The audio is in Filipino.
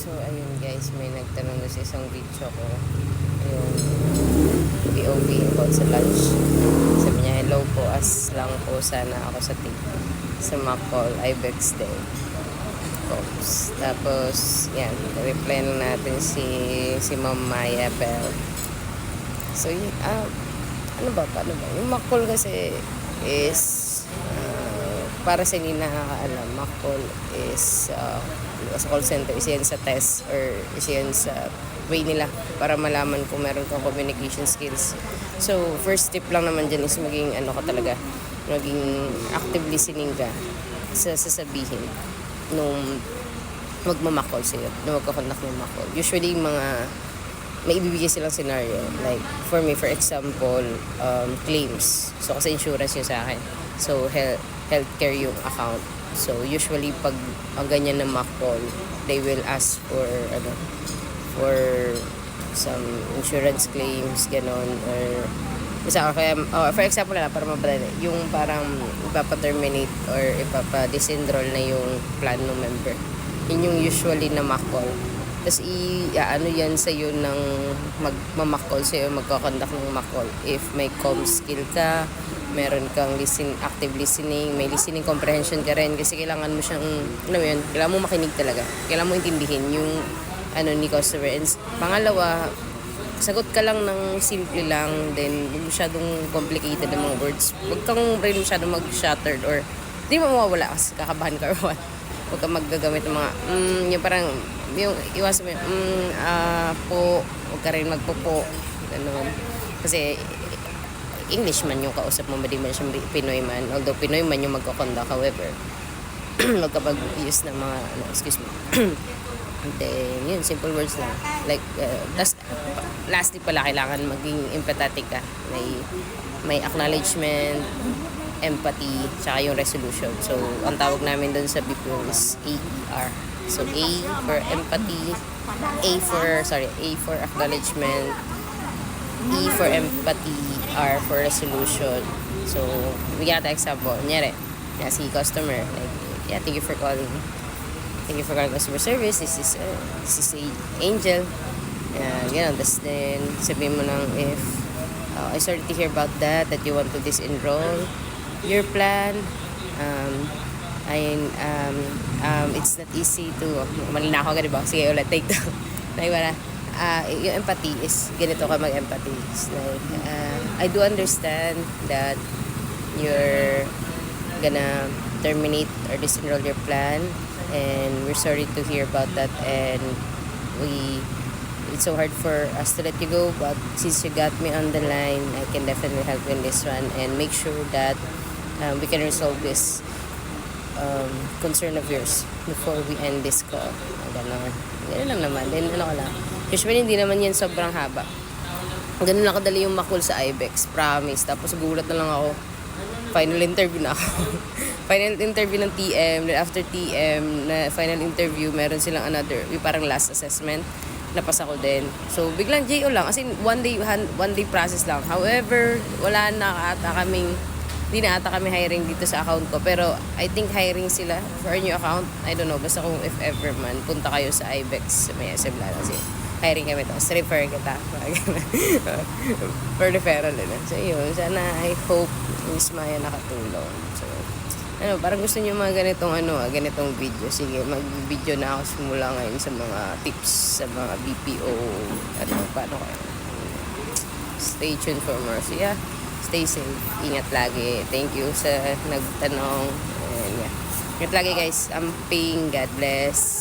So, ayun guys, may nagtanong na sa isang video ko yung POV about sa lunch. Sabi niya, hello po, as lang po sana ako sa sa Macol, Ibex Day. Oops. Tapos, yan, reply na natin si Ma'am Maya Bell. So, ano ba? Yung Macol kasi is, para sa hindi nakakaalam, Macol is, sa call center, isa yan sa test or isa yan sa way nila para malaman kung meron kang communication skills. So, first tip lang naman dyan is maging maging active listening ka sa sasabihin nung magmamakol sa'yo, nung magkakontak ng makol. Usually, may ibibigay silang scenario. Like, for me, for example, claims. So, kasi insurance yun sa akin. So, healthcare yung account. So, usually, pag ang ganyan na makol, they will ask for some insurance claims, ganon, or for example para mapadali, yung parang ipapa-terminate or ipapa-disenroll na yung plan ng member. Yun yung usually na makol. Tapos yan sa'yo ng magmamakol sa'yo, magkakondak ng makol. If may comm skill ka, meron kang active listening, may listening comprehension ka rin kasi kailangan mo siyang, kailangan mo makinig talaga. Kailangan mo intindihin yung ni customer. And pangalawa, sagot ka lang ng simple lang, then huwag masyadong complicated ng mga words. Huwag kang rin masyadong mag-shattered or di mo mawawala kasi kakabahan ka or what. Huwag kang maggagamit ng mga, yung parang, yung iwasan mo po, huwag ka rin magpo-po. Ganun. Kasi, English man yung kausap mo, di man siya Pinoy man. Although Pinoy man yung magkakonda, however, huwag ka mag-use ng mga, excuse me. Then, yun, simple words lang. Like, lastly pala, kailangan maging empathetic ka. May acknowledgement, empathy, tsaka yung resolution. So, ang tawag namin doon sa BPO is AER. So, A for empathy, A for acknowledgement, E for empathy, R for resolution. So, bigyan natin example. Kunyari, si customer, like, yeah, thank you for calling. Thank you for calling customer service. This is Angel. Ganun. Tapos then, sabihin mo lang if, I started to hear about that you want to disenroll your plan. It's not easy to, mali na ako, ganun ba? Sige, ulit, take two. Nahiwala. Yung empathy is, ganito ka mag-empathy. It's like, I do understand that you're gonna terminate or disenroll your plan, and we're sorry to hear about that, and it's so hard for us to let you go, but since you got me on the line, I can definitely help you in this one and make sure that we can resolve this concern of yours before we end this call. Ganun lang naman. Then usually hindi naman yan sobrang haba. Ganun lang kadali yung makul sa Ibex, promise. Tapos gulat na lang ako, final interview na ako. Final interview ng TM, then after TM na final interview, meron silang yung parang last assessment. Napasa ko din. So, biglang JO lang. As in, one day process lang. However, hindi na ata kami hiring dito sa account ko. Pero, I think hiring sila for a new account. I don't know. Basta kung if ever man, punta kayo sa Ibex. May SM lang kasi hiring kami. Tapos, refer kita. For referral din. So, yun. Sana, I hope, Miss Maya nakatulong. So, parang gusto niyo mga ganitong video. Sige, mag-video na ako simula ngayon sa mga tips sa mga BPO, paano kayo. Stay tuned for more. So yeah, stay safe. Ingat lagi. Thank you sa nagtanong. And yeah. Ingat lagi guys. Amping. God bless.